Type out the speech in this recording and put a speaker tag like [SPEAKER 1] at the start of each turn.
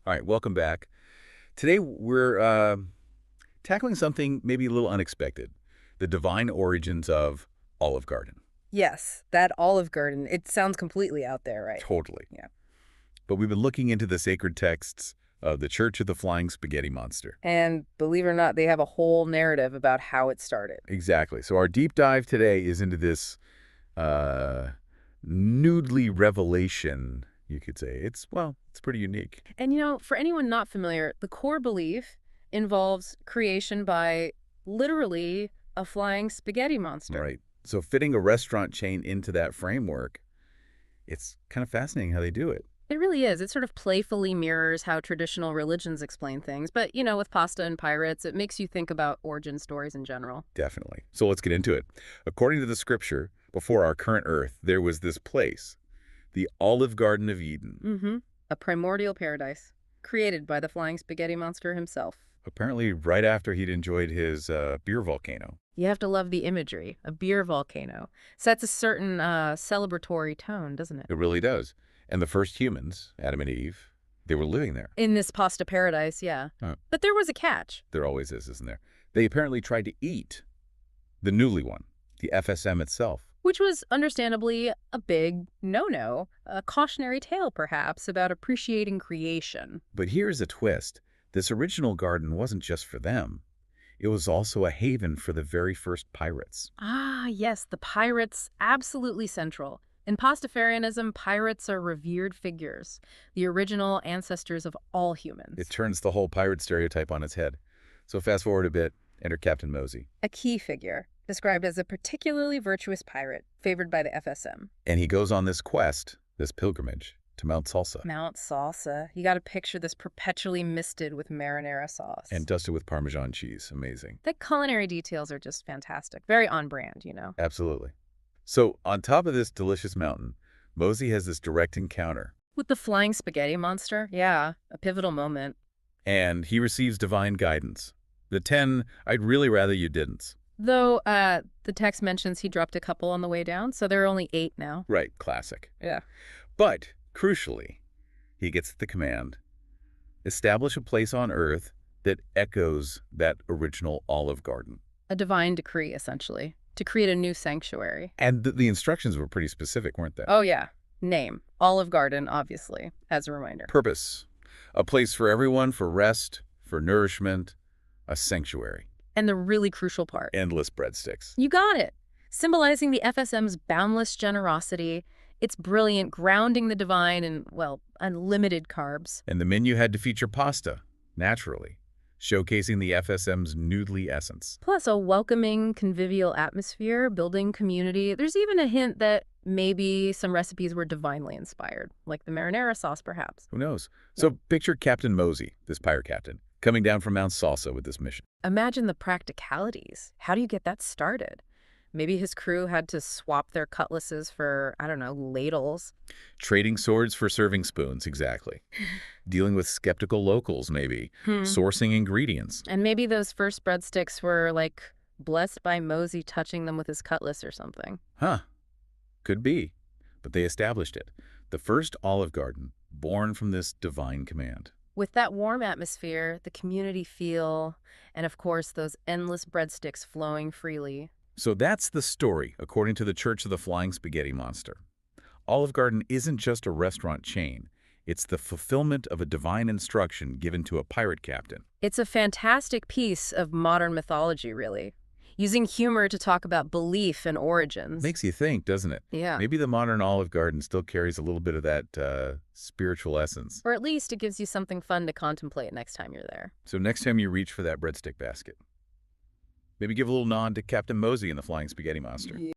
[SPEAKER 1] All right, welcome back. Today we're tackling something maybe a little unexpected, the divine origins of Olive Garden.
[SPEAKER 2] Yes, that Olive Garden. It sounds completely out there, right?
[SPEAKER 1] Totally.
[SPEAKER 2] Yeah.
[SPEAKER 1] But we've been looking into the sacred texts of the Church of the Flying Spaghetti Monster.
[SPEAKER 2] And believe it or not, they have a whole narrative about how it started.
[SPEAKER 1] Exactly. So our deep dive today is into this uh, noodly revelation, you could say. It's pretty unique.
[SPEAKER 2] And for anyone not familiar, the core belief involves creation by literally a flying spaghetti monster.
[SPEAKER 1] Right. So fitting a restaurant chain into that framework, it's kind of fascinating how they do it.
[SPEAKER 2] It really is. It sort of playfully mirrors how traditional religions explain things. But, with pasta and pirates, it makes you think about origin stories in general.
[SPEAKER 1] Definitely. So let's get into it. According to the scripture, before our current earth, there was this place, the Olive Garden of Eden.
[SPEAKER 2] Mm-hmm. A primordial paradise created by the flying spaghetti monster himself.
[SPEAKER 1] Apparently right after he'd enjoyed his beer volcano.
[SPEAKER 2] You have to love the imagery. A beer volcano sets a certain celebratory tone, doesn't it?
[SPEAKER 1] It really does. And the first humans, Adam and Eve, they were living there.
[SPEAKER 2] In this pasta paradise, yeah.
[SPEAKER 1] Huh.
[SPEAKER 2] But there was a catch.
[SPEAKER 1] There always is, isn't there? They apparently tried to eat the newly one, the FSM itself.
[SPEAKER 2] Which was understandably a big no-no, a cautionary tale, perhaps, about appreciating creation.
[SPEAKER 1] But here's a twist. This original garden wasn't just for them. It was also a haven for the very first pirates.
[SPEAKER 2] Ah, yes, the pirates, absolutely central. In Pastafarianism, pirates are revered figures, the original ancestors of all humans.
[SPEAKER 1] It turns the whole pirate stereotype on its head. So fast forward a bit, enter Captain Mosey.
[SPEAKER 2] A key figure, described as a particularly virtuous pirate, favored by the FSM.
[SPEAKER 1] And he goes on this quest, this pilgrimage, to Mount Salsa.
[SPEAKER 2] Mount Salsa. You got to picture this perpetually misted with marinara sauce.
[SPEAKER 1] And dusted with Parmesan cheese. Amazing.
[SPEAKER 2] The culinary details are just fantastic. Very on brand,
[SPEAKER 1] Absolutely. So on top of this delicious mountain, Mosey has this direct encounter.
[SPEAKER 2] With the flying spaghetti monster? Yeah, a pivotal moment.
[SPEAKER 1] And he receives divine guidance. The 10, I'd really rather you didn't.
[SPEAKER 2] Though the text mentions he dropped a couple on the way down, so there are only 8 now.
[SPEAKER 1] Right, classic.
[SPEAKER 2] Yeah.
[SPEAKER 1] But, crucially, he gets the command, establish a place on Earth that echoes that original Olive Garden.
[SPEAKER 2] A divine decree, essentially, to create a new sanctuary.
[SPEAKER 1] And the instructions were pretty specific, weren't they?
[SPEAKER 2] Oh, yeah. Name. Olive Garden, obviously, as a reminder.
[SPEAKER 1] Purpose. A place for everyone, for rest, for nourishment, a sanctuary.
[SPEAKER 2] And the really crucial part.
[SPEAKER 1] Endless breadsticks.
[SPEAKER 2] You got it. Symbolizing the FSM's boundless generosity. It's brilliant, grounding the divine in, well, unlimited carbs.
[SPEAKER 1] And the menu had to feature pasta, naturally, showcasing the FSM's noodly essence.
[SPEAKER 2] Plus a welcoming, convivial atmosphere, building community. There's even a hint that maybe some recipes were divinely inspired, like the marinara sauce, perhaps.
[SPEAKER 1] Who knows? So picture Captain Mosey, this pirate captain, coming down from Mount Salsa with this mission.
[SPEAKER 2] Imagine the practicalities. How do you get that started? Maybe his crew had to swap their cutlasses for, I don't know, ladles.
[SPEAKER 1] Trading swords for serving spoons, exactly. Dealing with skeptical locals, maybe. Sourcing ingredients.
[SPEAKER 2] And maybe those first breadsticks were, like, blessed by Mosey touching them with his cutlass or something.
[SPEAKER 1] Huh. Could be. But they established it. The first Olive Garden, born from this divine command.
[SPEAKER 2] With that warm atmosphere, the community feel, and of course those endless breadsticks flowing freely.
[SPEAKER 1] So that's the story, according to the Church of the Flying Spaghetti Monster. Olive Garden isn't just a restaurant chain. It's the fulfillment of a divine instruction given to a pirate captain.
[SPEAKER 2] It's a fantastic piece of modern mythology, really. Using humor to talk about belief and origins.
[SPEAKER 1] Makes you think, doesn't it?
[SPEAKER 2] Yeah.
[SPEAKER 1] Maybe the modern Olive Garden still carries a little bit of that spiritual essence.
[SPEAKER 2] Or at least it gives you something fun to contemplate next time you're there.
[SPEAKER 1] So next time you reach for that breadstick basket, maybe give a little nod to Captain Mosey and the Flying Spaghetti Monster.